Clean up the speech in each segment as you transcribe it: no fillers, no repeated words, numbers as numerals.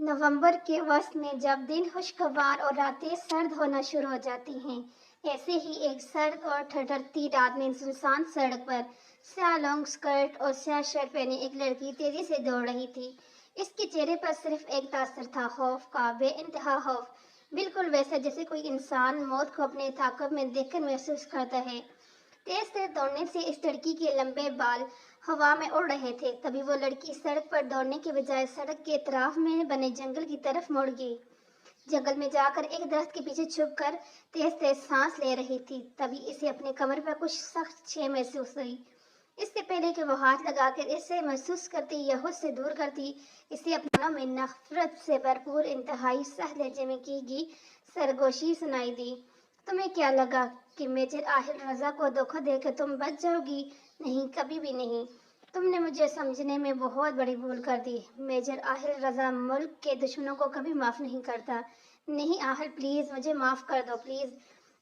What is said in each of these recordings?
नवंबर के वस्त में जब दिन खुशगवार और रातें सर्द होना शुरू हो जाती हैं, ऐसे ही एक सर्द और ठंडती रात में सुनसान सड़क पर स्याह लॉन्ग स्कर्ट और स्याह शर्ट पहने एक लड़की तेजी से दौड़ रही थी। इसके चेहरे पर सिर्फ एक तासर था, खौफ का, बेइंतहा खौफ, बिल्कुल वैसा जैसे कोई इंसान मौत को अपने ताक़ब में देखकर महसूस करता है। तेज तेज दौड़ने से इस लड़की के लंबे बाल हवा में उड़ रहे थे। तभी वो लड़की सड़क पर दौड़ने के बजाय सड़क के इतराफ में बने जंगल की तरफ मुड़ गई। जंगल में जाकर एक दरख्त के पीछे छुपकर तेज तेज सांस ले रही थी। तभी इसे अपने कमर पर कुछ सख्त छेद महसूस हुई। इससे पहले कि वो हाथ लगाकर इसे महसूस करती या खुद से दूर करती, इसे अपने कानों में नफरत से भरपूर इंतहाई सख्त लहजे में की गई सरगोशी सुनाई दी। तुम्हें क्या लगा कि मेजर आहिल रजा को धोखा देकर तुम बच जाओगी? नहीं, कभी भी नहीं। तुमने मुझे समझने में बहुत बड़ी भूल कर दी। मेजर आहिल रजा मुल्क के दुश्मनों को कभी माफ़ नहीं करता। नहीं आहिल, प्लीज़ मुझे माफ़ कर दो, प्लीज़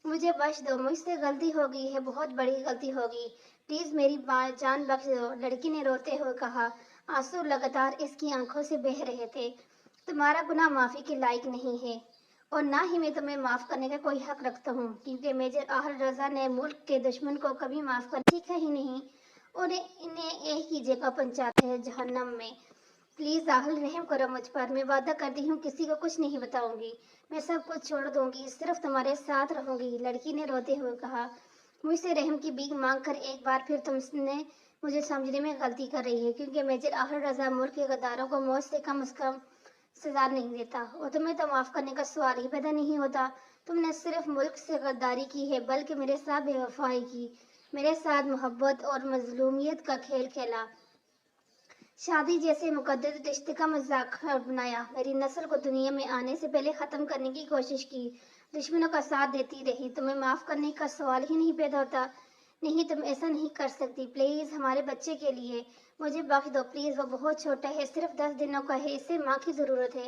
मुझे बख्श दो। मुझसे गलती हो गई है, बहुत बड़ी गलती हो गई। प्लीज़ मेरी जान बख्श दो, लड़की ने रोते हुए कहा। आंसू लगातार इसकी आंखों से बह रहे थे। तुम्हारा गुनाह माफ़ी के लायक नहीं है और ना ही मैं तुम्हें माफ़ करने का कोई हक रखता हूँ, क्योंकि मेजर आहिल रजा ने मुल्क के दुश्मन को कभी माफ़ कर सीखा ही नहीं और इन्हें एक ही जगह पहुँचाते हैं, जहन्नम में। प्लीज़ आहिल, रहम करो मुझ पर। मैं वादा करती हूँ किसी को कुछ नहीं बताऊंगी। मैं सब कुछ छोड़ दूंगी, सिर्फ तुम्हारे साथ रहूंगी, लड़की ने रोते हुए कहा। मुझसे रहम की भीख मांग कर एक बार फिर तुमने मुझे समझने में गलती कर रही है, क्योंकि मेजर आहिल रजा मुल्क के गद्दारों को मौत से कम सजा नहीं देता और तुम्हें तो माफ़ करने का सवाल ही पैदा नहीं होता। तुमने सिर्फ मुल्क से गद्दारी की है, बल्कि मेरे साथ बेवफाई की, मेरे साथ मोहब्बत और मजलूमियत का खेल खेला, शादी जैसे मुकद्दस रिश्ते का मजाक बनाया, मेरी नस्ल को दुनिया में आने से पहले ख़त्म करने की कोशिश की, दुश्मनों का साथ देती रही। तुम्हें माफ़ करने का सवाल ही नहीं पैदा होता। नहीं, तुम ऐसा नहीं कर सकती। प्लीज़ हमारे बच्चे के लिए मुझे बख्श दो, प्लीज़। वो बहुत छोटा है, सिर्फ 10 दिनों का है, इसे माँ की ज़रूरत है।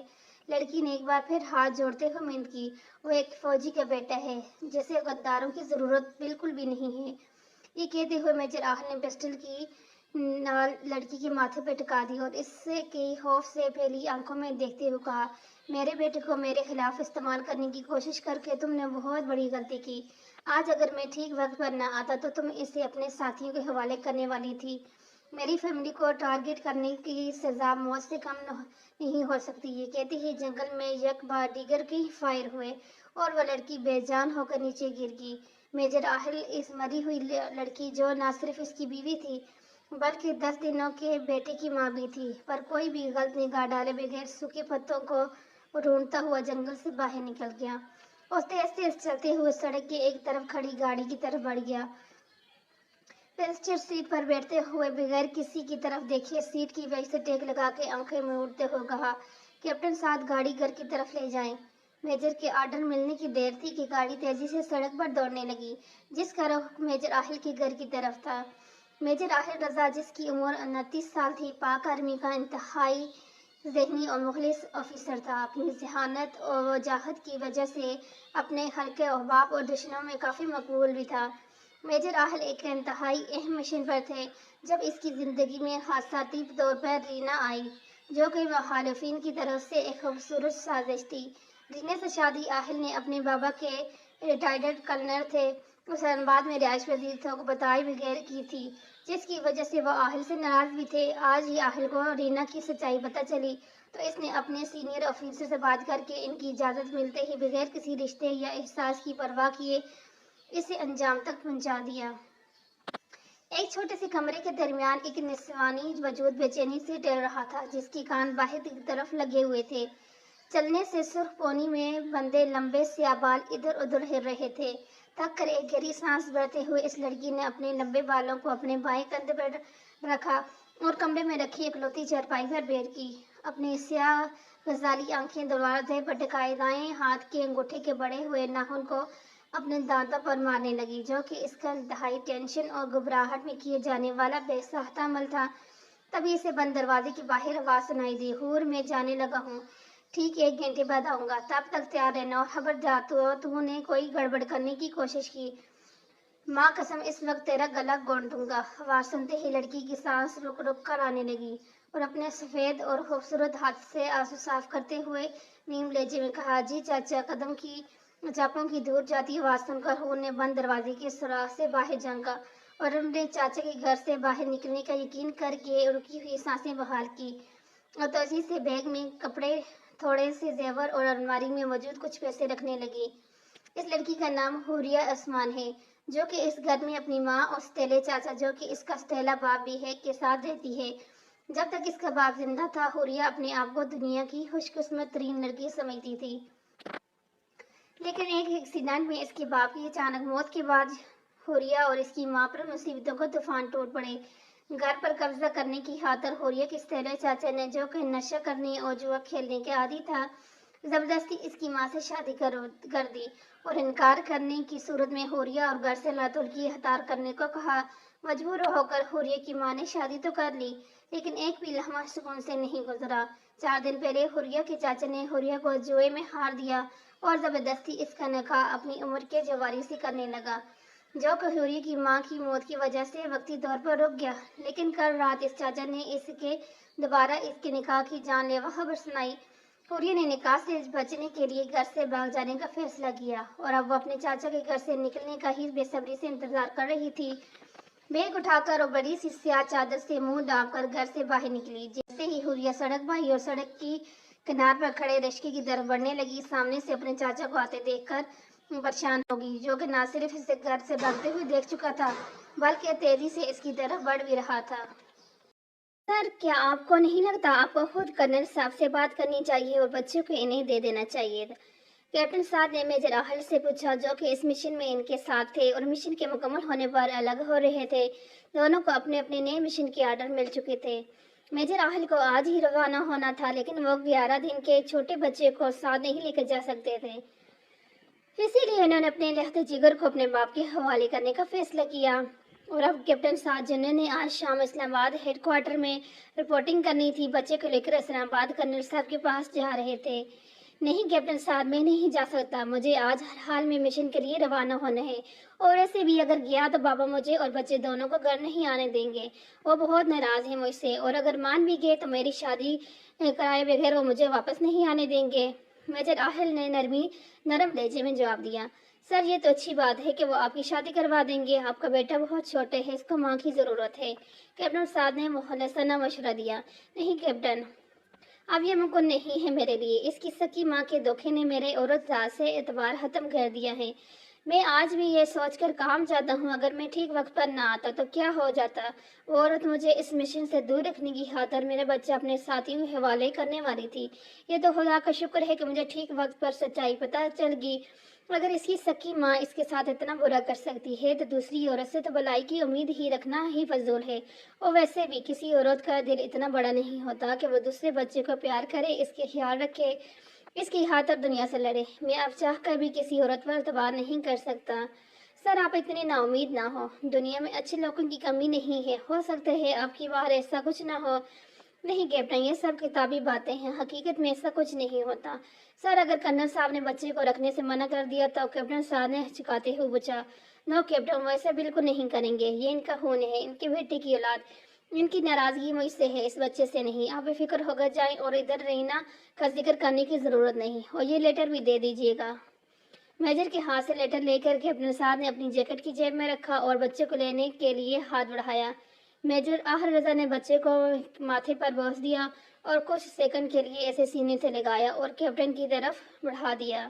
लड़की ने एक बार फिर हाथ जोड़ते हुए मिन्नत की। वो एक फौजी का बेटा है, जिसे गद्दारों की ज़रूरत बिल्कुल भी नहीं है। ये कहते हुए मेजर आहिल ने पिस्टल की नाल लड़की के माथे पर टिका दी और इससे के खौफ से फैली आंखों में देखते हुए कहा, मेरे बेटे को मेरे खिलाफ इस्तेमाल करने की कोशिश करके तुमने बहुत बड़ी गलती की। आज अगर मैं ठीक वक्त पर न आता तो तुम इसे अपने साथियों के हवाले करने वाली थी। मेरी फैमिली को टारगेट करने की सजा मौत से कम नहीं हो सकती। ये कहते ही जंगल में एक बार दीगर के फायर हुए और वह लड़की बेजान होकर नीचे गिर गई। मेजर आहिल इस मरी हुई लड़की, जो न सिर्फ इसकी बीवी थी बल्कि 10 दिनों के बेटे की माँ भी थी, पर कोई भी गलत निगाह डाले बगैर सूखे पत्तों को ढूंढता हुआ जंगल से बाहर निकल गया और तेज तेज चलते हुए सड़क के एक तरफ खड़ी गाड़ी की तरफ बढ़ गया। पैसेंजर सीट पर बैठते हुए बगैर किसी की तरफ देखे सीट की वजह से टेक लगा के आंखें मूंदते हुए कहा, कैप्टन साथ गाड़ी घर की तरफ ले जाएं। मेजर के आर्डर मिलने की देर थी कि गाड़ी तेजी से सड़क पर दौड़ने लगी, जिसका रुख मेजर आहिल के घर की तरफ था। मेजर आहिल रजा, जिसकी उम्र 29 साल थी, पाक आर्मी का इंतहाई ज़हनी और मुखलिस ऑफिसर था। अपनी जहानत और वजाहत की वजह से अपने हल्के अहबाब और दुश्मनों में काफ़ी मकबूल भी था। मेजर आहिल एक इंतहाई अहम मिशन पर थे जब इसकी ज़िंदगी में हादसाती तौर पर रीना आई, जो कि मुखालिफिन की तरफ से एक खूबसूरत साजिश थी। रीना से शादी आहिल ने अपने बाबा के रिटायर्ड कर्नल थे हुसैनाबाद में रिहाइश पजीर थे को बताए बगैर की थी, जिसकी वजह से वह आहिल से नाराज भी थे। आज ही आहिल को रीना की सच्चाई पता चली तो इसने अपने सीनियर ऑफिसर से बात करके इनकी इजाज़त मिलते ही बगैर किसी रिश्ते या एहसास की परवाह किए इसे अंजाम तक पहुंचा दिया। एक छोटे से कमरे के दरमियान एक निस्वानी वजूद बेचैनी से डर रहा था, जिसके कान बाहर की तरफ लगे हुए थे। चलने से सुर्ख पोनी में बंधे लंबे स्याह बाल इधर उधर हिल रहे थे। थक कर एक गहरी सांस भरते हुए इस लड़की ने अपने लंबे बालों को अपने बाएं कंधे पर रखा और कमरे में रखी इकलौती चारपाई पर बैठ की। अपनी स्याह गजाली आंखें दरवाजे पर टिकाए दाएं हाथ के अंगूठे के बड़े हुए नाखून को अपने दांतों पर मारने लगी, जो कि इसका इंतहाई टेंशन और घबराहट में किए जाने वाला बेसाख्ता अमल था। तभी इसे बंद दरवाजे की बाहर आवाज़ सुनाई दी, हूर मैं जाने लगा हूँ, ठीक 1 घंटे बाद आऊँगा, तब तक तैयार रहना और खबरदार तूने कोई गड़बड़ करने की कोशिश की, माँ कसम इस वक्त तेरा गला घोंट दूंगा। आवाज़ सुनते ही लड़की की सांस रुक रुक कर आने लगी اور اپنے سفید اور خوبصورت ہاتھ سے آنسو صاف کرتے ہوئے نیم لہجے میں کہا، جی چاچا۔ قدم کی چاپوں کی دور جاتی آواز سن کر حور نے بند دروازے کے سوراخ سے باہر جھانکا اور اپنے چاچا کے گھر سے باہر نکلنے کا یقین کر کے رکی ہوئی سانسیں بحال کی اور توجہ سے بیگ میں کپڑے، تھوڑے سے زیور اور الماری میں موجود کچھ پیسے رکھنے لگی۔ اس لڑکی کا نام حوریہ عثمان ہے، جو کہ اس گھر میں اپنی ماں اور ستیلے چاچا، جو کہ اس کا ستیلا باپ بھی ہے، کے ساتھ رہتی ہے۔ جب تک اس کا باپ زندہ تھا، حوریہ اپنے آپ کو دنیا کی خوش قسمت ترین لڑکی سمجھتی تھی۔ لیکن ایک ایکسیڈنٹ میں اس کے باپ کی اچانک موت کے بعد حوریہ اور اس کی ماں پر مصیبتوں کا طوفان ٹوٹ پڑے۔ گھر پر قبضہ کرنے کی خاطر حوریہ کے ستیلے چاچا نے، جو کہ نشہ کرنے اور جوا کھیلنے کے عادی تھا، زبردستی اس کی ماں سے شادی کر دی اور انکار کرنے کی صورت میں حوریہ اور گھر سے لاتول کی ہتار کرنے کو کہا۔ مجبور ہو کر حوریہ کی ماں نے شادی تو کر لی، لیکن ایک بھی لمحہ سکون سے نہیں گزرا۔ 4 دن پہلے حوریہ کے چاچا نے حوریہ کو جوئے میں ہار دیا اور زبردستی اس کا نکاح اپنی عمر کے جواری سے کرنے لگا، جو کہ حوریہ کی ماں کی موت کی وجہ سے وقتی طور پر رک گیا۔ لیکن کل رات اس چاچا نے اس کے دوبارہ اس کے نکاح کی جان لیوا خبر سنائی۔ حوریہ نے نکاح سے بچنے کے لیے گھر سے بھاگ جانے کا فیصلہ کیا اور اب وہ اپنے چاچا کے گھر سے نکلنے کا ہی بے صبری سے انتظار کر رہی تھی۔ بیگ اٹھا کر اور بڑی سی سیاہ چادر سے منہ ڈھانپ کر گھر سے باہر نکلی۔ جیسے ہی حوریہ سڑک پائی اور سڑک کی کنار پر کھڑے رشکے کی طرف بڑھنے لگی، سامنے سے اپنے چاچا کو آتے دیکھ کر پریشان ہوگی، جو کہ نہ صرف اسے گھر سے بھاگتے ہوئے دیکھ چکا تھا بلکہ تیزی سے اس کی طرف بڑھ بھی رہا تھا۔ سر، کیا آپ کو نہیں لگتا آپ کو خود کرنل صاحب سے بات کرنی چاہیے اور بچوں کو انہیں دے دینا چاہیے؟ کیپٹن سعد نے میجر راحل سے پوچھا، جو کہ اس مشن میں ان کے ساتھ تھے اور مشن کے مکمل ہونے پر الگ ہو رہے تھے۔ دونوں کو اپنے اپنے نئے مشن کے آرڈر مل چکے تھے۔ میجر راحل کو آج ہی روانہ ہونا تھا، لیکن وہ 11 دن کے چھوٹے بچے کو ساتھ نہیں لے کر جا سکتے تھے۔ اسی لیے انہوں نے اپنے لخت جگر کو اپنے باپ کے حوالے کرنے کا فیصلہ کیا اور اب کیپٹن سعد، جنہوں نے آج شام اسلام آباد ہیڈ کوارٹر میں رپورٹنگ کرنی تھی، بچے کو لے کر اسلام آباد کرنل صاحب کے پاس جا رہے تھے۔ نہیں کیپٹن صاحب، میں نہیں جا سکتا، مجھے آج ہر حال میں مشن کے لیے روانہ ہونا ہے، اور ایسے بھی اگر گیا تو بابا مجھے اور بچے دونوں کو گھر نہیں آنے دیں گے۔ وہ بہت ناراض ہیں مجھ سے، اور اگر مان بھی گئے تو میری شادی کرائے بغیر وہ مجھے واپس نہیں آنے دیں گے۔ میجر راحل نے نرم لہجے میں جواب دیا، سر یہ تو اچھی بات ہے کہ وہ آپ کی شادی کروا دیں گے، آپ کا بیٹا بہت چھوٹے ہے، اس کو ماں کی ضرورت ہے۔ کیپٹن سعد نے مخلصانہ مشورہ دیا۔ نہیں کیپٹن، اب یہ ممکن نہیں ہے میرے لیے، اس کی سکی ماں کے دھوکے نے میرے عورت ذات سے اعتبار ختم کر دیا ہے۔ میں آج بھی یہ سوچ کر کام جاتا ہوں، اگر میں ٹھیک وقت پر نہ آتا تو کیا ہو جاتا۔ وہ عورت مجھے اس مشن سے دور رکھنے کی خاطر میرے بچہ اپنے ساتھیوں کے حوالے کرنے والی تھی۔ یہ تو خدا کا شکر ہے کہ مجھے ٹھیک وقت پر سچائی پتہ چل گئی۔ اگر اس کی سکی ماں اس کے ساتھ اتنا برا کر سکتی ہے تو دوسری عورت سے تو بھلائی کی امید ہی رکھنا ہی فضول ہے، اور ویسے بھی کسی عورت کا دل اتنا بڑا نہیں ہوتا کہ وہ دوسرے بچے کو پیار کرے، اس کے خیال رکھے، اس کی خاطر دنیا سے لڑے۔ میں اب چاہ کر بھی کسی عورت پر اعتبار نہیں کر سکتا۔ سر، آپ اتنے نا امید نہ ہو، دنیا میں اچھے لوگوں کی کمی نہیں ہے، ہو سکتا ہے آپ کی بار ایسا کچھ نہ ہو۔ نہیں کیپٹن، یہ سب کتابی باتیں ہیں، حقیقت میں ایسا کچھ نہیں ہوتا۔ سر، اگر کرنل صاحب نے بچے کو رکھنے سے منع کر دیا تو؟ کیپٹن صاحب نے ہچکاتے ہوئے پوچھا۔ نو کیپٹن، وہ ایسا بالکل نہیں کریں گے، یہ ان کا خون ہے، ان کے بیٹے کی اولاد، ان کی ناراضگی مجھ سے ہے، اس بچے سے نہیں۔ آپ بے فکر ہو کر جائیں اور ادھر رینا کا ذکر کرنے کی ضرورت نہیں، اور یہ لیٹر بھی دے دیجیے گا۔ میجر کے ہاتھ سے لیٹر لے کر کیپٹن صاحب نے اپنی جیکٹ کی جیب میں رکھا اور بچے کو لینے کے لیے ہاتھ بڑھایا۔ میجر آخر رضا نے بچے کو ماتھے پر بوس دیا اور کچھ سیکنڈ کے لیے اسے سینے سے لگایا اور کیپٹن کی طرف بڑھا دیا۔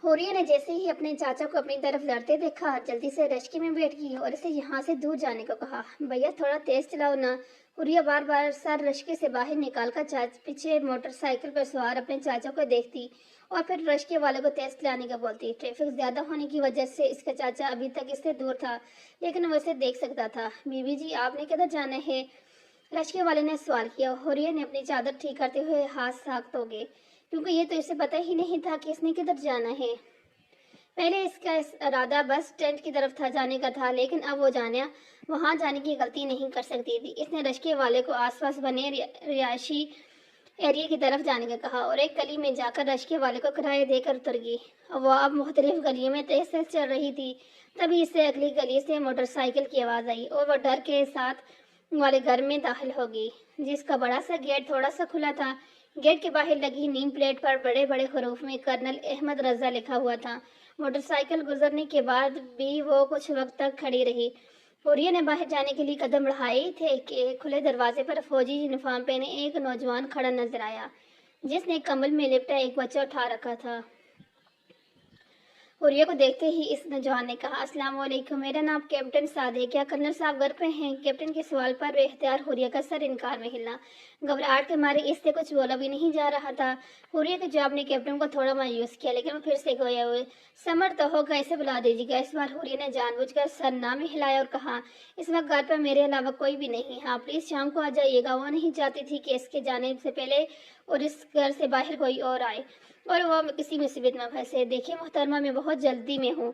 حوریہ نے جیسے ہی اپنے چاچا کو اپنی طرف لڑتے دیکھا، جلدی سے رشکے میں بیٹھ گئی اور اسے یہاں سے دور جانے کو کہا۔ بھیا تھوڑا تیز چلاؤ نا۔ حوریہ بار بار سر رشکے سے باہر نکال کر پیچھے موٹر سائیکل پر سوار اپنے چاچا کو دیکھتی اور پھر رشکے والے کو تیز چلانے کا بولتی۔ ٹریفک زیادہ ہونے کی وجہ سے اس کا چاچا ابھی تک اس سے دور تھا، لیکن وہ اسے دیکھ سکتا تھا۔ بی بی جی، آپ نے کدھر جانا ہے؟ رشکے والے نے سوال کیا۔ حوریہ نے اپنی چادر ٹھیک کرتے ہوئے ہاتھ ساکت ہو گئے، کیونکہ یہ تو اسے پتہ ہی نہیں تھا کہ اس نے کدھر جانا ہے۔ پہلے اس کا ارادہ بس اسٹینڈ کی طرف جانے کا تھا، لیکن اب وہ وہاں جانے کی غلطی نہیں کر سکتی تھی۔ اس نے رشکے والے کو آس پاس بنے رہائشی ایریا کی طرف جانے کا کہا اور ایک گلی میں جا کر رشکے والے کو کرایہ دے کر اتر گئی۔ وہ اب مختلف گلیوں میں تیز چل رہی تھی، تبھی اس سے اگلی گلی سے موٹر سائیکل کی آواز آئی اور وہ ڈر کے ساتھ والے گھر میں داخل ہوگی، جس کا بڑا سا گیٹ تھوڑا سا کھلا تھا۔ گیٹ کے باہر لگی نیم پلیٹ پر بڑے بڑے حروف میں کرنل احمد رضا لکھا ہوا تھا۔ موٹر سائیکل گزرنے کے بعد بھی وہ کچھ وقت تک کھڑی رہی۔ حوریہ نے باہر جانے کے لیے قدم بڑھائے تھے کہ کھلے دروازے پر فوجی یونیفارم پہنے ایک نوجوان کھڑا نظر آیا، جس نے کمبل میں لپٹا ایک بچہ اٹھا رکھا تھا۔ حوریہ کو دیکھتے ہی اس نوجوان نے کہا، السلام علیکم، میرا نام کیپٹن سعد ہے، کیا کرنل صاحب گھر پہ ہیں؟ کیپٹن کے سوال پر بے اختیار حوریہ کا سر انکار میں ہلا۔ گھبراہٹ کے مارے اس سے کچھ بولا بھی نہیں جا رہا تھا۔ حوریہ کے جواب نے کیپٹن کو تھوڑا مایوس کیا، لیکن وہ پھر سے گویا ہوئے، سمر تو ہوگا، اسے بلا دیجیے گا۔ اس بار حوریہ نے جان بوجھ کر سر نہ میں ہلایا اور کہا، اس وقت گھر پر میرے علاوہ کوئی بھی نہیں ہے، آپ پلیز شام کو آ جائیے گا۔ وہ نہیں چاہتی تھی کہ اس کے جانے سے پہلے اور اس گھر سے باہر کوئی اور آئے اور وہ کسی مصیبت میں پھنسے۔ دیکھیے محترمہ، میں بہت جلدی میں ہوں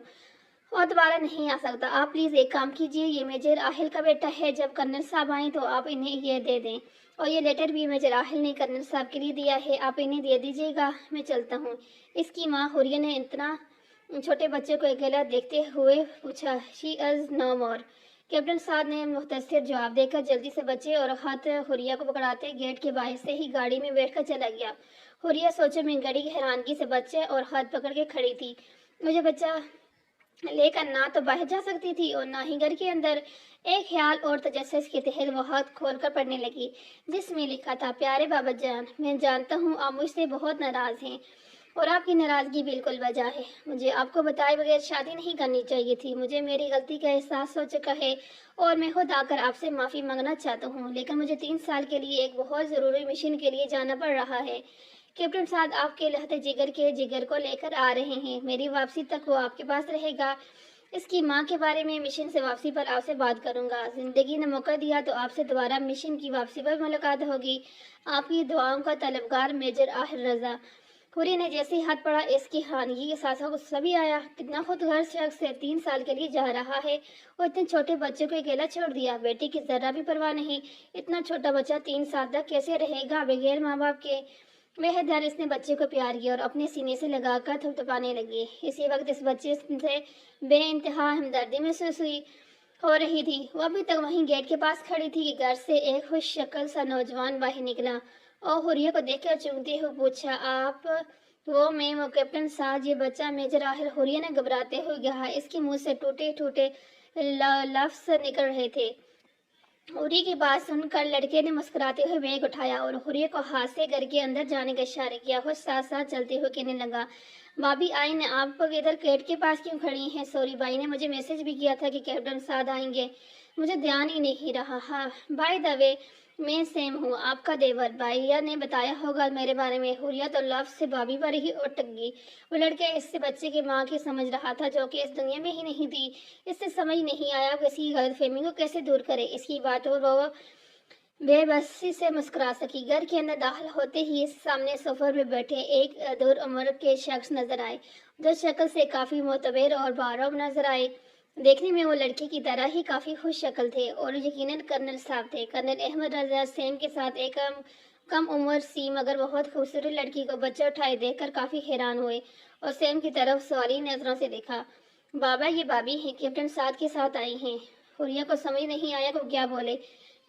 اور دوبارہ نہیں آ سکتا، آپ پلیز ایک کام کیجیے، یہ میجر راحل کا بیٹا ہے، جب کرنل صاحب آئیں تو آپ انہیں یہ دے دیں، اور یہ لیٹر بھی میجر راحل نے کرنل صاحب کے لیے دیا ہے، آپ انہیں دے دیجیے گا، میں چلتا ہوں۔ اس کی ماں حوریہ نے اتنا چھوٹے بچے کو اکیلا دیکھتے ہوئے پوچھا، شی از نو مور۔ کیپٹن صاحب نے مختصر جواب دے کر جلدی سے بچے اور ہاتھ حوریہ کو پکڑاتے گیٹ کے باہر سے ہی گاڑی میں بیٹھ کر چلا گیا۔ حوریہ سوچوں میں گڑی حیرانگی سے بچے اور ہاتھ پکڑ کے کھڑی تھی۔ مجھے بچہ لے کر نہ تو باہر جا سکتی تھی اور نہ ہی گھر کے اندر۔ ایک خیال اور تجسس کے تحت وہ ہاتھ کھول کر پڑھنے لگی، جس میں لکھا تھا، پیارے بابا جان، میں جانتا ہوں آپ مجھ سے بہت ناراض ہیں اور آپ کی ناراضگی بالکل وجہ ہے۔ مجھے آپ کو بتائے بغیر شادی نہیں کرنی چاہیے تھی۔ مجھے میری غلطی کا احساس ہو چکا ہے اور میں خود آ کر آپ سے معافی مانگنا چاہتا ہوں، لیکن مجھے 3 سال کے لیے ایک بہت ضروری مشن کے لیے جانا پڑ رہا ہے۔ کیپٹن صاحب آپ کے لہتے جگر کے جگر کو لے کر آ رہے ہیں، میری واپسی تک وہ آپ کے پاس رہے گا۔ اس کی ماں کے بارے میں مشن سے واپسی پر آپ سے بات کروں گا۔ زندگی نے موقع دیا تو آپ سے دوبارہ مشن کی واپسی پر ملاقات ہوگی۔ آپ کی دعاؤں کا طلبگار، میجر راحل رضا۔ حوریہ نے جیسے ہی ہاتھ پڑا، اس کی حیرانگی کے ساتھ غصہ بھی آیا۔ کتنا خود غرض شخص ہے، 3 سال کے لیے جا رہا ہے اور اتنے چھوٹے بچے کو اکیلا چھوڑ دیا۔ بیٹی کی ذرا بھی پرواہ نہیں، اتنا چھوٹا بچہ 3 سال تک کیسے رہے گا بغیر ماں باپ کے؟ بہت اس نے بچے کو پیار کیا اور اپنے سینے سے لگا کر تھپتھپانے لگی۔ اسی وقت اس بچے سے بے انتہا ہمدردی محسوس ہو رہی تھی۔ وہ ابھی تک وہیں گیٹ کے پاس کھڑی تھی کہ گھر سے ایک خوش شکل سا نوجوان باہر نکلا اور حوریہ کو دیکھ کر چونکتے ہوئے پوچھا، آپ؟ وہ کیپٹن صاحب، یہ بچہ میجر راحل۔ حوریہ نے گھبراتے ہوئے کہا، اس کے منہ سے ٹوٹے ٹوٹے لفظ نکل رہے تھے۔ حوریہ کی بات سن کر لڑکے نے مسکراتے ہوئے بیگ اٹھایا اور حوریہ کو ہاتھ سے گھر کے اندر جانے کا اشارہ کیا۔ خود ساتھ ساتھ چلتے ہوئے کہنے لگا، بھابی آئین، آپ ادھر گیٹ کے پاس کیوں کھڑی ہیں؟ سوری، بھائی نے مجھے میسج بھی کیا تھا کہ کیپٹن صاحب آئیں گے، مجھے دھیان ہی نہیں رہا۔ ہاں بائی دا وے، میں سیم ہوں، آپ کا دیور، بھائیا نے بتایا ہوگا میرے بارے میں۔ حوریہ تو لفظ سے بھابی پر ہی اٹک گئی۔ وہ لڑکا اس سے بچے کی ماں کی سمجھ رہا تھا، جو کہ اس دنیا میں ہی نہیں تھی۔ اس سے سمجھ نہیں آیا کہ اس کی غلط فہمی کو کیسے دور کرے۔ اس کی بات اور وہ بے بسی سے مسکرا سکی۔ گھر کے اندر داخل ہوتے ہی اس سامنے صوفے پر بیٹھے ایک دور عمر کے شخص نظر آئے، جو شکل سے کافی معتبر اور باروب نظر آئے۔ دیکھنے میں وہ لڑکے کی طرح ہی کافی خوش شکل تھے اور یقیناً کرنل صاحب تھے۔ کرنل احمد رضا سیم کے ساتھ ایک کم عمر سی مگر بہت خوبصورت لڑکی کو بچہ اٹھائے دیکھ کر کافی حیران ہوئے اور سیم کی طرف سوالی نظروں سے دیکھا۔ بابا، یہ بھابی ہیں، کیپٹن صاحب کے ساتھ آئی ہیں۔ حوریہ کو سمجھ نہیں آیا کہ وہ کیا بولے۔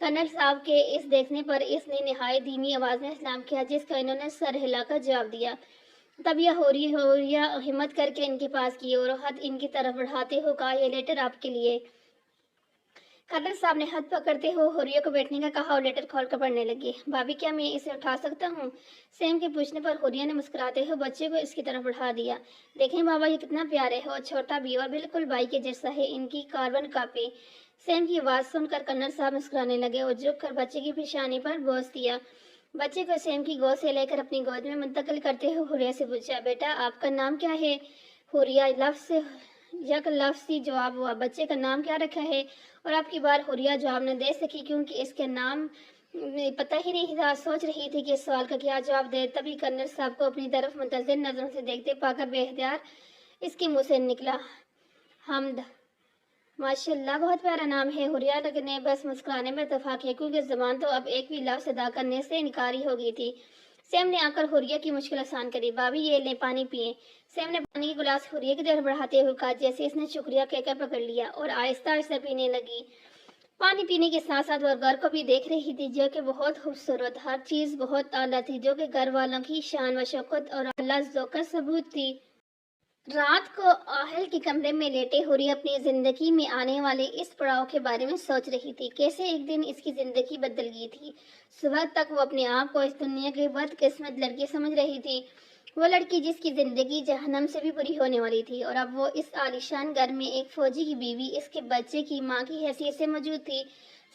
کرنل صاحب کے اس دیکھنے پر اس نے نہایت دھیمی آواز میں سلام کیا، جس کا انہوں نے سر ہلا کر جواب دیا۔ تب یہ حوریہ ہمت کر کے ان کے پاس کی اور ہاتھ ان کی طرف بڑھاتے ہوئے کہا، یہ لیٹر آپ کے لیے۔ کرنل صاحب نے ہاتھ پکڑتے ہوئے حوریہ کو بیٹھنے کا کہا اور لیٹر کھول کر پڑھنے لگے۔ بھابی، کیا میں اسے اٹھا سکتا ہوں؟ سیم کے پوچھنے پر حوریہ نے مسکراتے ہوئے بچے کو اس کی طرف بڑھا دیا۔ دیکھیں بابا، یہ کتنا پیارا ہے اور چھوٹا بھی اور بالکل بھائی کے جیسا ہے، ان کی کاربن کاپی۔ سیم کی آواز سن کر کرنل صاحب مسکرانے لگے اور جھک کر بچے کی پیشانی پر بوس دیا۔ بچے کو سیم کی گود سے لے کر اپنی گود میں منتقل کرتے ہوئے حوریہ سے پوچھا، بیٹا آپ کا نام کیا ہے؟ حوریہ یک لفظی جواب ہوا، بچے کا نام کیا رکھا ہے؟ اور آپ کی بار حوریہ جواب نہ دے سکی کیونکہ اس کے نام پتہ ہی نہیں تھا۔ سوچ رہی تھی کہ اس سوال کا کیا جواب دے، تبھی کرنل صاحب کو اپنی طرف منتظر نظروں سے دیکھتے پا کر بے اختیار اس کے منہ سے نکلا، حمد۔ ماشاء اللہ، بہت پیارا نام ہے۔ حوریہ نے بس مسکرانے میں اتفاق کیا کیونکہ زبان تو اب ایک بھی لفظ ادا کرنے سے انکاری ہو گئی تھی۔ سیم نے آ کر حوریہ کی مشکل آسان کری، بھابی یہ لیں پانی پئیں۔ سیم نے پانی کی گلاس حوریہ کی طرف بڑھاتے ہوئے کہا، جیسے اس نے شکریہ کہہ کر پکڑ لیا اور آہستہ آہستہ پینے لگی۔ पानी पीने के साथ साथ वो घर को भी देख रही थी, जो कि बहुत खूबसूरत, हर चीज बहुत आला थी, जो कि घर वालों की शान व शौकत और अल्लाह का सबूत थी। रात को आहल के कमरे में लेटे हुर्रिया अपनी जिंदगी में आने वाले इस पड़ाव के बारे में सोच रही थी। कैसे एक दिन इसकी जिंदगी बदल गई थी। सुबह तक वो अपने आप को इस दुनिया की बदकिस्मत लड़की समझ रही थी, वो लड़की जिसकी जिंदगी जहन्नम से भी बुरी होने वाली थी, और अब वो इस आलीशान घर में एक फौजी की बीवी, इसके बच्चे की माँ की हैसियत से मौजूद थी।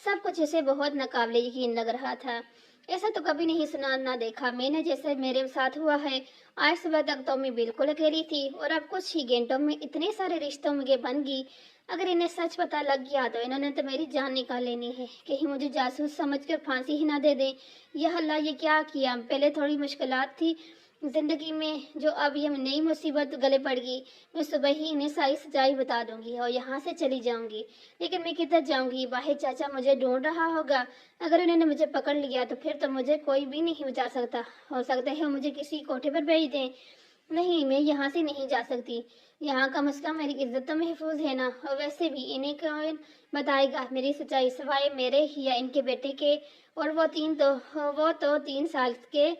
सब कुछ इसे बहुत नाकाबिले यकीन लग रहा था। ऐसा तो कभी नहीं सुना ना देखा मैंने जैसे मेरे साथ हुआ है। आज सुबह तक तो मैं बिल्कुल अकेली थी, और अब कुछ ही घंटों में इतने सारे रिश्तों में बन गई। अगर इन्हें सच पता लग गया तो इन्होंने तो मेरी जान निकाल लेनी है, कहीं मुझे जासूस समझकर फांसी ही ना दे दें। यह अल्लाह, ये क्या किया। पहले थोड़ी मुश्किलात थी जिंदगी में, जो अब ये नई मुसीबत गले पड़ गई। मैं सुबह ही इन्हें सारी सच्चाई बता दूंगी और यहाँ से चली जाऊंगी। लेकिन मैं किधर जाऊंगी। बाहर चाचा मुझे ढूंढ रहा होगा। अगर उन्होंने मुझे पकड़ लिया तो फिर तो मुझे कोई भी नहीं बचा सकता। हो सकता है मुझे किसी कोठे पर भेज दें। नहीं, मैं यहाँ से नहीं जा सकती। यहाँ कम से कम मेरी इज्जत तो महफूज है ना। और वैसे भी इन्हें कौन बताएगा मेरी सच्चाई, सिवाय मेरे या इनके बेटे के। और वो तो 3 साल के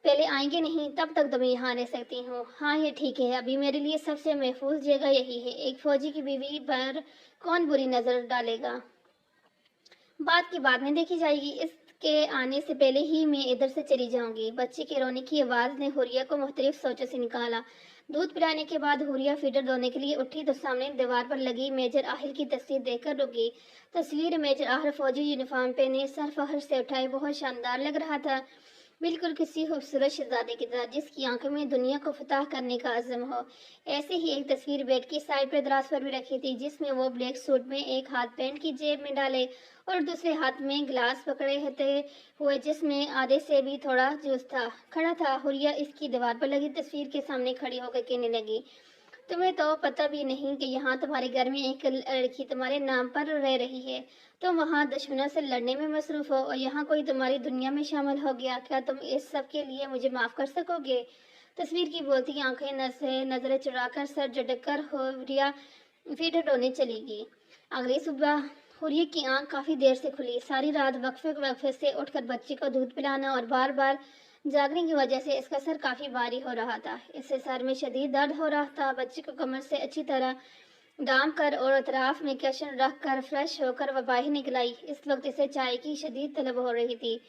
पहले आएंगे नहीं, तब तक तो मैं यहाँ रह सकती हूँ। हाँ, ये ठीक है। अभी मेरे लिए सबसे महफूज जगह यही है। एक फौजी की बीवी पर कौन बुरी नजर डालेगा। बात की बाद में देखी जाएगी। इसके आने से पहले ही मैं इधर से चली जाऊंगी। बच्चे के रोने की आवाज ने हुर्रिया को मुख्तलिफ सोचों से निकाला। दूध पिलाने के बाद हुर्रिया फीडर धोने के लिए उठी तो सामने दीवार पर लगी मेजर आहिल की तस्वीर देखकर रुक गई। तस्वीर मेजर आहिल फौजी यूनिफॉर्म पहने सर फखर से उठाए बहुत शानदार लग रहा था, बिल्कुल किसी खूबसूरत शहजादे की तरह जिसकी आंखों में दुनिया को फतह करने का अज़्म हो। ऐसे ही एक तस्वीर बेड की साइड पर दराज पर भी रखी थी, जिसमें वो ब्लैक सूट में एक हाथ पैंट की जेब में डाले और दूसरे हाथ में गिलास पकड़े होते हुए, जिसमें आधे से भी थोड़ा जूस था, खड़ा था। हुर्रिया इसकी दीवार पर लगी तस्वीर के सामने खड़ी होकर कहने लगी, तुम्हें तो पता भी नहीं कि यहाँ तुम्हारे घर में एक लड़की तुम्हारे नाम पर रह रही है। तुम वहाँ दुश्मनों से लड़ने में मसरूफ हो और यहाँ कोई तुम्हारी दुनिया में शामिल हो गया। क्या तुम इस सब के लिए मुझे माफ कर सकोगे। तस्वीर की बोलती आंखें नजरें चुराकर सर झटक कर हुर्रिया फिर रोने चली गई। अगली सुबह हुर्रिया की आंख काफी देर से खुली। सारी रात वक्फे वक्फे से उठकर बच्चे को दूध पिलाना और बार बार जागने की वजह से इसका सर काफी भारी हो रहा था। इससे सर में शदीद दर्द हो रहा था। बच्चे को कमर से अच्छी तरह दाम कर और अतराफ में कशन रख कर फ्रेश होकर वह बाहर निकल आई। इस वक्त इसे चाय की शदीद तलब हो रही थी।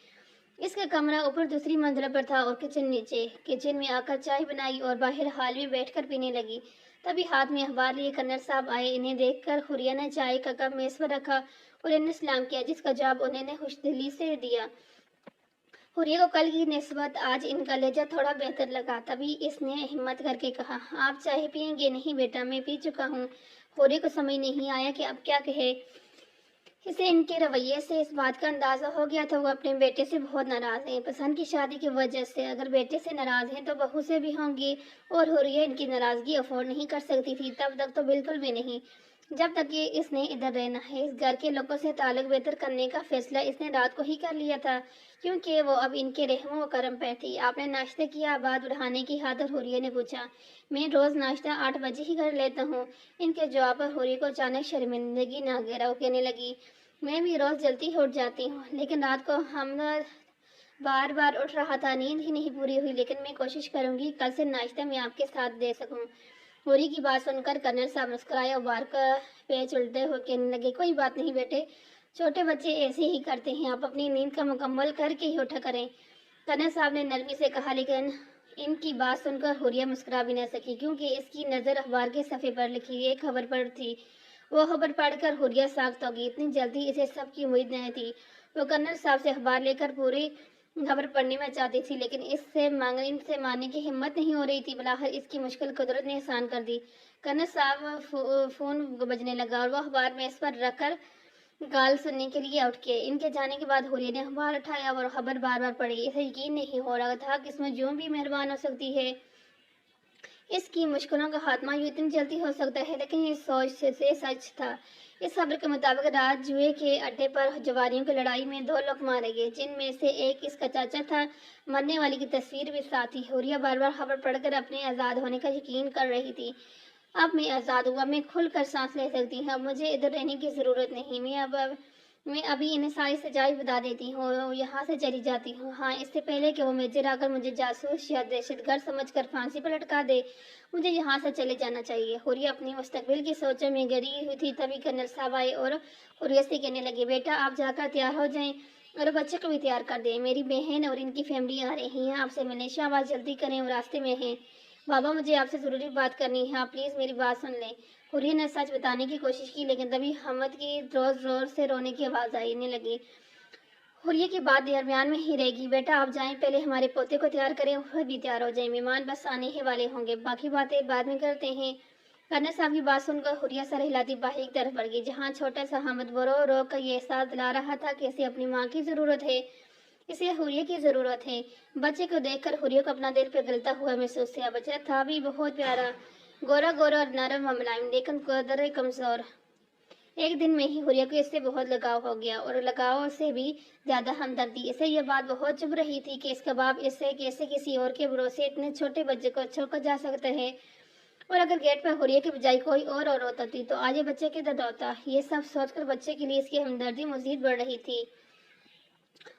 इसका कमरा ऊपर दूसरी मंजिल पर था और किचन नीचे। किचन में आकर चाय बनाई और बाहर हाल में बैठकर पीने लगी। तभी हाथ में अखबार लिए कर्नल साहब आए। इन्हें देखकर हुर्रिया ने चाय का कप मेज पर रखा और इन्हें सलाम किया, जिसका जवाब उन्होंने खुशदिली से दिया। हुर्रिया को कल की निस्बत आज इनका लहजा थोड़ा बेहतर लगा। तभी इसने हिम्मत करके कहा, आप चाय पियेंगे। नहीं बेटा, मैं पी चुका हूँ। हुर्रिया को समझ नहीं आया कि अब क्या कहे। इसे इनके रवैये से इस बात का अंदाजा हो गया था वो अपने बेटे से बहुत नाराज हैं। पसंद की शादी की वजह से अगर बेटे से नाराज हैं तो बहू से भी होंगी, और हुर्रिया इनकी नाराजगी अफोर्ड नहीं कर सकती थी। तब तक तो बिल्कुल भी नहीं, जब तक ये इसने इधर रहना है। इस घर के लोगों से ताल्लुक बेहतर करने का फैसला इसने रात को ही कर लिया था, क्योंकि वो अब इनके रहमो व करम पे थी। आपने नाश्ता किया। बात बढ़ाने की खातिर हुर्रिया ने पूछा। मैं रोज नाश्ता 8 बजे ही कर लेता हूँ। इनके जवाब पर हुर्रिया को अचानक शर्मिंदगी ना घेरा। वो कहने लगी, मैं भी रोज जल्दी उठ जाती हूँ, लेकिन रात को हम बार बार उठ रहा था, नींद ही नहीं पूरी हुई। लेकिन मैं कोशिश करूंगी कल से नाश्ता मैं आपके साथ दे सकूं। हुर्रिया की बात सुनकर कर्नल साहब मुस्कुराए और बार का पेच उल्टे हुए कहने लगे, कोई बात नहीं बेटे, छोटे बच्चे ऐसे ही करते हैं। आप अपनी नींद का मुकम्मल करके ही उठा करें। कर्नल साहब ने नरमी से कहा। लेकिन इनकी बात सुनकर हुर्रिया मुस्कुरा भी न सकी, क्योंकि इसकी नज़र अखबार के सफ़े पर लिखी एक खबर पर थी। वो खबर पढ़कर हुर्रिया साख्त होगी। इतनी जल्दी इसे सब की उम्मीद नहीं थी। वो कर्नल साहब से अखबार लेकर पूरी खबर पढ़ने में चाहती थी, लेकिन इनसे मानने की हिम्मत नहीं हो रही थी। बलाखिर इसकी मुश्किल कुदरत ने आसान कर दी। कर्नल साहब फोन बजने लगा और वो अखबार मेज पर रखकर गाल सुनने के लिए उठ के। इनके जाने के बाद हुर्रिया ने अखबार उठाया और खबर बार बार पढ़ी। इसे यकीन नहीं हो रहा था कि इसमें यूं भी मेहरबान हो सकती है। इसकी मुश्किलों का खात्मा यूं इतनी जल्दी हो सकता है। लेकिन इस सोच से सच था। इस खबर के मुताबिक रात जुए के अड्डे पर जवारियों की लड़ाई में 2 लोग मारे गए, जिनमें से एक इसका चाचा था। मरने वाली की तस्वीर भी साथ ही। हुर्रिया बार बार खबर पढ़कर अपने आज़ाद होने का यकीन कर रही थी। अब मैं आज़ाद हूँ, अब मैं खुल कर सांस ले सकती हूँ, अब मुझे इधर रहने की ज़रूरत नहीं। मैं अभी इन्हें सारी सच्चाई बता देती हूँ और यहाँ से चली जाती हूँ। हाँ, इससे पहले कि वो मेजर आकर मुझे जासूस या दहशतगर्द समझकर फांसी पर लटका दे, मुझे यहाँ से चले जाना चाहिए। हुर्रिया अपनी मुस्तकबिल की सोचों में गरी हुई थी, तभी कर्नल साहब आए और हुर्रिया से कहने लगे, बेटा आप जाकर तैयार हो जाएं और बच्चे को भी तैयार कर दें। मेरी बहन और इनकी फैमिली आ रही हैं आपसे मिलने। शाबाश, जल्दी करें, वो रास्ते में हैं। बाबा, मुझे आपसे ज़रूरी बात करनी है, आप प्लीज़ मेरी बात सुन लें। हुर्रिया ने सच बताने की कोशिश की, लेकिन तभी हमद की जोर जोर से रोने की आवाज़ आने लगी। हुर्रिया की बात दरमियान में ही रहेगी। बेटा आप जाएं, पहले हमारे पोते को तैयार करें और खुद भी तैयार हो जाएं। मेहमान बस आने ही वाले होंगे, बाकी बातें बाद में करते हैं। कर्नल साहब की बात सुनकर हुर्रिया सर हिलाती बाहर की तरफ बढ़ गई, जहाँ छोटा सा हमद रो रो कर ये एहसास दिला रहा था कि इसे अपनी माँ की ज़रूरत है, इसे हुर्रिया की ज़रूरत है। बच्चे को देखकर हुर्रिया को अपना दिल पिघलता हुआ महसूस किया। बच्चा था भी बहुत प्यारा, गोरा गोरा और नरम और मुलायम, लेकिन कदर कमज़ोर। एक दिन में ही हुर्रिया को इससे बहुत लगाव हो गया और लगाव से भी ज्यादा हमदर्दी। इसे यह बात बहुत चुभ रही थी कि इसका बाप इससे कैसे किसी और के भरोसे इतने छोटे बच्चे को छोड़कर जा सकता है। और अगर गेट पर हुर्रिया की बजाय कोई और होता थी तो आज ये बच्चे के दर्द होता। ये सब सोचकर बच्चे के लिए इसकी हमदर्दी मजीद बढ़ रही थी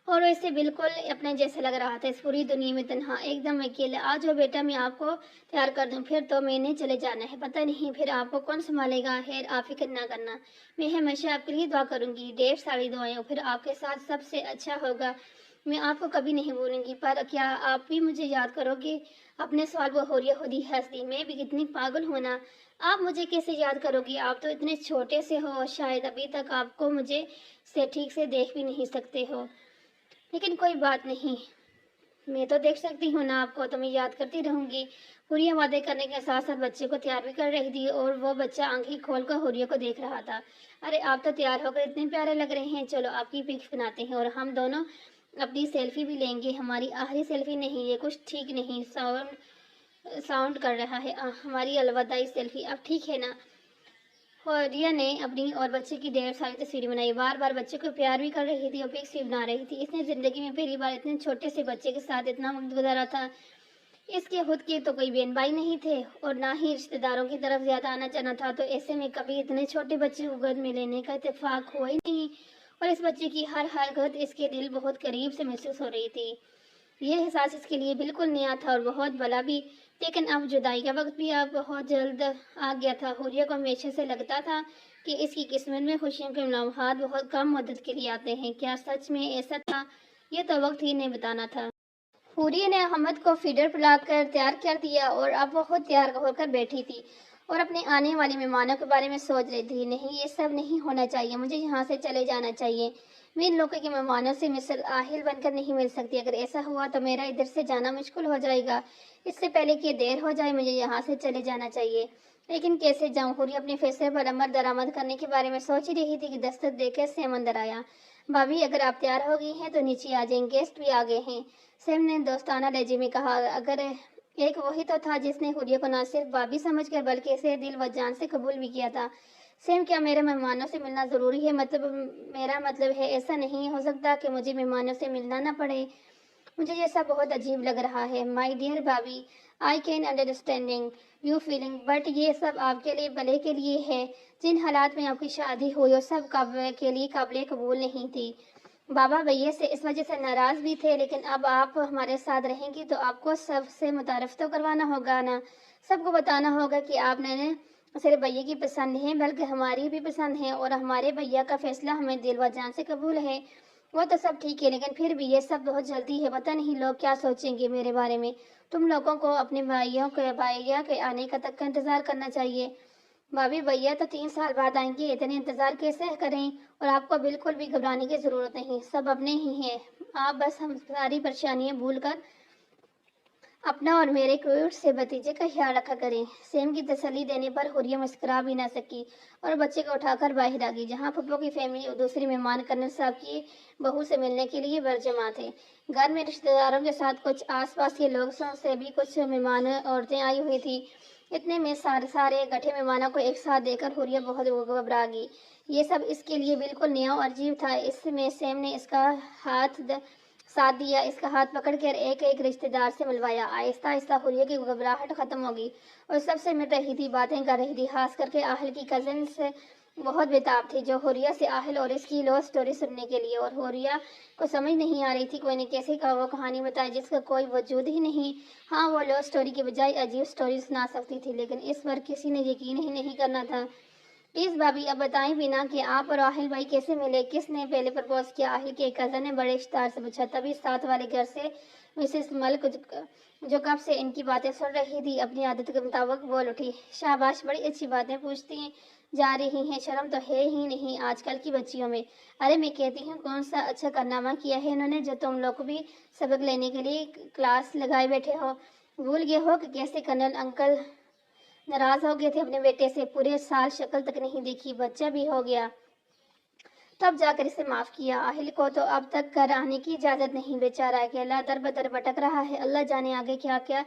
और वो इसे बिल्कुल अपने जैसे लग रहा था, इस पूरी दुनिया में तन्हा, एकदम अकेला। आज वो बेटा मैं आपको तैयार कर दूं, फिर तो मैंने चले जाना है, पता नहीं फिर आपको कौन संभालेगा। खैर आप फिक्र ना करना, मैं हमेशा आपके लिए दुआ करूंगी, ढेर सारी दुआएं, फिर आपके साथ सबसे अच्छा होगा। मैं आपको कभी नहीं भूलूंगी। पर क्या आप भी मुझे याद करोगे? अपने सवाल वो हुर्रिया खुद ही हंस दी। मैं भी कितनी पागल हूं ना, आप मुझे कैसे याद करोगी? आप तो इतने छोटे से हो और शायद अभी तक आपको मुझे से ठीक से देख भी नहीं सकते हो। लेकिन कोई बात नहीं, मैं तो देख सकती हूँ ना आपको, तो मैं याद करती रहूंगी। हुर्रिया वादे करने के साथ साथ बच्चे को तैयार भी कर रही थी और वो बच्चा आंखें खोलकर हुर्रिया को देख रहा था। अरे आप तो तैयार होकर इतने प्यारे लग रहे हैं, चलो आपकी पिक बनाते हैं और हम दोनों अपनी सेल्फी भी लेंगे। हमारी आखिरी सेल्फी नहीं, ये कुछ ठीक नहीं साउंड कर रहा है। हमारी अलविदाई सेल्फी, अब ठीक है ना? रिया ने अपनी और बच्चे की ढेर सारी तस्वीरें बनाई, बार बार बच्चे को प्यार भी कर रही थी और पिक्स भी बना रही थी। इसने जिंदगी में पहली बार इतने छोटे से बच्चे के साथ इतना वक्त गुजारा था। इसके खुद के तो कोई बहन भाई नहीं थे और ना ही रिश्तेदारों की तरफ ज्यादा आना जाना था, तो ऐसे में कभी इतने छोटे बच्चे को गोद में लेने का इत्तेफाक हुआ ही नहीं। और इस बच्चे की हर हरकत इसके दिल बहुत करीब से महसूस हो रही थी। यह एहसास इसके लिए बिल्कुल नया था और बहुत भला भी। लेकिन अब जुदाई का वक्त भी अब बहुत जल्द आ गया था। हुर्रिया को हमेशा से लगता था कि इसकी किस्मत में खुशियों के लम्हात बहुत कम मदद के लिए आते हैं। क्या सच में ऐसा था? यह तो वक्त ही नहीं बताना था। हुर्रिया ने अहमद को फीडर पिलाकर तैयार कर दिया और अब वो खुद तैयार होकर बैठी थी और अपने आने वाले मेहमानों के बारे में सोच रही थी। नहीं, ये सब नहीं होना चाहिए, मुझे यहाँ से चले जाना चाहिए। मैं इन लोगों के मेहमानों से मिसल आहिल बनकर नहीं मिल सकती। अगर ऐसा हुआ तो मेरा इधर से जाना मुश्किल हो जाएगा। इससे पहले कि देर हो जाए मुझे यहाँ से चले जाना चाहिए। लेकिन कैसे जाऊँ? हुर्रिया अपने फैसले पर अमल दरामद करने के बारे में सोच ही रही थी कि दस्तक देकर सैम अंदर आया। भाभी, अगर आप तैयार हो गई हैं तो नीचे आ जाएं, गेस्ट भी आ गए हैं, सैम ने दोस्ताना लहजे में कहा। अगर एक वही तो था जिसने हुर्रिया को न सिर्फ भाभी समझकर बल्कि इसे दिल व जान से कबूल भी किया था। सैम, क्या मेरे मेहमानों से मिलना ज़रूरी है? मेरा मतलब है ऐसा नहीं हो सकता कि मुझे मेहमानों से मिलना ना पड़े। मुझे ये सब बहुत अजीब लग रहा है। माई डियर भाभी, I can understanding you feeling, but ये सब आपके लिए भले के लिए है। जिन हालात में आपकी शादी हुई वो सब के लिए काबिल कबूल नहीं थी। बाबा भैया से इस वजह से नाराज भी थे, लेकिन अब आप हमारे साथ रहेंगी तो आपको सबसे मुतारफ तो करवाना होगा ना। सबको बताना होगा कि आपने सिर्फ भैया की पसंद है बल्कि हमारी भी पसंद है और हमारे भैया का फैसला हमें दिल व जान से कबूल है। वो तो सब ठीक है, लेकिन फिर भी ये सब बहुत जल्दी है। पता नहीं लोग क्या सोचेंगे मेरे बारे में। तुम लोगों को अपने भैया के आने का तक का इंतजार करना चाहिए। भाभी, भैया तो 3 साल बाद आएंगे, इतने इंतजार कैसे करें? और आपको बिल्कुल भी घबराने की जरूरत नहीं, सब अपने ही हैं। आप बस हम सारी परेशानियां भूल कर अपना और मेरे क्यूट से भतीजे का ख्याल रखा करें। सैम की तसल्ली देने पर हुर्रिया मुस्कुरा भी ना सकी और बच्चे को उठाकर बाहर आ गई, जहाँ पप्पो की फैमिली और दूसरे मेहमान कर्नल साहब की बहू से मिलने के लिए बरजमा थे। घर में रिश्तेदारों के साथ कुछ आसपास के लोगों से भी कुछ मेहमान औरतें आई हुई थी। इतने में सारे गठे मेहमानों को एक साथ देखकर हुर्रिया बहुत घबरा गई। ये सब इसके लिए बिल्कुल नया और अजीब था। इसमें सैम ने इसका हाथ ساتھ دیا، اس کا ہاتھ پکڑ کر ایک ایک رشتہ دار سے ملوایا۔ آہستہ آہستہ حوریہ کی گھبراہٹ ختم ہوگی اور سب سے مل رہی تھی، باتیں کر رہی تھی، خاص کر کے آہل کی کزن سے بہت بےتاب تھی، جو حوریہ سے آہل اور اس کی لو سٹوری سننے کے لیے، اور حوریہ کو سمجھ نہیں آ رہی تھی کوئی نے کیسے وہ کہانی بتائی جس کا کوئی وجود ہی نہیں۔ ہاں، وہ لو سٹوری کی بجائے عجیب سٹوری سنا سکتی تھی، لیکن اس پر کسی نے یقین ہی نہیں کرنا تھا۔ پلیز بھابھی، اب بتائیں بھی نا کہ آپ اور آہل بھائی کیسے ملے، کس نے پہلے پرپوز کیا؟ آہل کے ایک کزن نے بڑے اشتہار سے پوچھا۔ تبھی ساتھ والے گھر سے مسز ملک، جو کب سے ان کی باتیں سن رہی تھی، اپنی عادت کے مطابق بول اٹھی۔ شاباش، بڑی اچھی باتیں پوچھتی جا رہی ہیں، شرم تو ہے ہی نہیں آج کل کی بچیوں میں۔ ارے میں کہتی ہوں، کون سا اچھا کارنامہ کیا ہے انہوں نے جو تم لوگ بھی سبق لینے کے لیے کلاس لگائے بیٹھے ہو؟ بھول گئے ہو کہ کیسے کرنل انکل ناراض ہو گئے تھے اپنے بیٹے سے؟ پورے سال شکل تک نہیں دیکھی، بچہ بھی ہو گیا تب جا کر اسے معاف کیا۔ آہل کو تو اب تک گھر آنے کی اجازت نہیں، بیچارہ اکیلا در بدر بھٹک رہا ہے، اللہ جانے آگے کیا کیا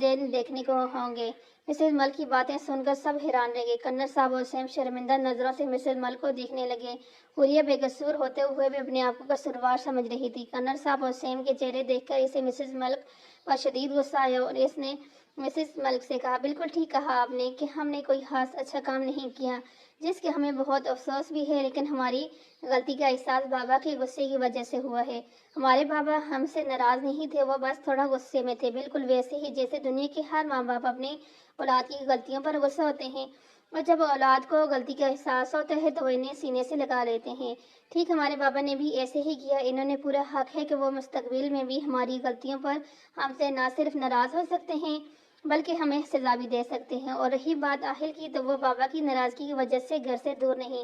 دن دیکھنے کو ہوں گے۔ مسز ملک کی باتیں سن کر سب حیران رہ گئے۔ کنر صاحب اور سیم شرمندہ نظروں سے مسز ملک کو دیکھنے لگے۔ حوریہ بے قصور ہوتے ہوئے بھی اپنے آپ کو قصوروار سمجھ رہی تھی۔ کنر صاحب اور سیم کے چہرے دیکھ کر اسے مسز ملک پر شدید غصہ آیا اور اس نے مسز ملک سے کہا، بالکل ٹھیک کہا آپ نے کہ ہم نے کوئی خاص اچھا کام نہیں کیا، جس کے ہمیں بہت افسوس بھی ہے، لیکن ہماری غلطی کا احساس بابا کے غصے کی وجہ سے ہوا ہے۔ ہمارے بابا ہم سے ناراض نہیں تھے، وہ بس تھوڑا غصے میں تھے، بالکل ویسے ہی جیسے دنیا کے ہر ماں باپ اپنی اولاد کی غلطیوں پر غصہ ہوتے ہیں، اور جب اولاد کو غلطی کا احساس ہوتا ہے تو وہ انہیں سینے سے لگا لیتے ہیں۔ ٹھیک ہمارے بابا نے بھی ایسے ہی کیا، انہوں نے پورا حق ہے کہ وہ مستقبل میں بھی ہماری غلطیوں پر ہم سے نہ صرف ناراض ہو سکتے ہیں بلکہ ہمیں سزا بھی دے سکتے ہیں۔ اور رہی بات آہل کی، تو وہ بابا کی ناراضگی کی وجہ سے گھر سے دور نہیں،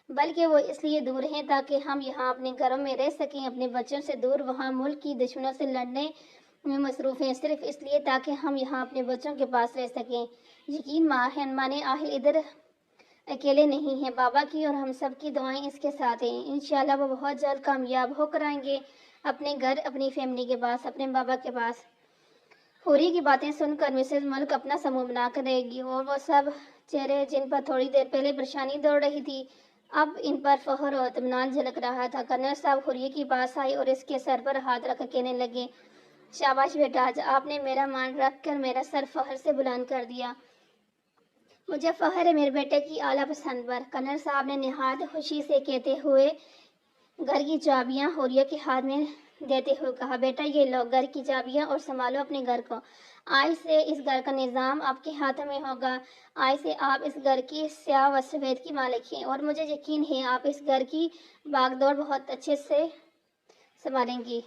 بلکہ وہ اس لیے دور ہیں تاکہ ہم یہاں اپنے گھروں میں رہ سکیں، اپنے بچوں سے دور وہاں ملک کی دشمنوں سے لڑنے میں مصروف ہیں، صرف اس لیے تاکہ ہم یہاں اپنے بچوں کے پاس رہ سکیں۔ یقین مانے آہل ادھر اکیلے نہیں ہیں، بابا کی اور ہم سب کی دعائیں اس کے ساتھ ہیں، انشاءاللہ وہ بہت جلد کامیاب ہو کر آئیں گے اپنے گھر، اپنی فیملی کے پاس، اپنے بابا کے پاس۔ حوریہ کی باتیں سن کر مسز ملک اپنا منہ بنا کر رہ گئی، اور وہ سب چہرے جن پر تھوڑی دیر پہلے پریشانی دوڑ رہی تھی، اب ان پر فخر اور اطمینان جھلک رہا تھا۔ کنر صاحب حوریہ کے پاس آئے اور اس کے سر پر ہاتھ رکھ کہنے لگے، شاباش بیٹا، آج آپ نے میرا مان رکھ کر میرا سر فخر سے بلند کر دیا۔ مجھے فخر ہے میرے بیٹے کی اعلیٰ پسند پر۔ کنر صاحب نے نہایت خوشی سے کہتے ہوئے گھر کی چابیاں حوریہ کے ہاتھ میں دیتے ہوئے کہا، بیٹا یہ لو گھر کی چابیاں اور سنبھالو اپنے گھر کو، آج سے اس گھر کا نظام آپ کے ہاتھوں میں ہوگا، آج سے آپ اس گھر کی سیاہ و سفید کی مالک ہیں، اور مجھے یقین ہے آپ اس گھر کی باغ دوڑ بہت اچھے سے سنبھالیں گی۔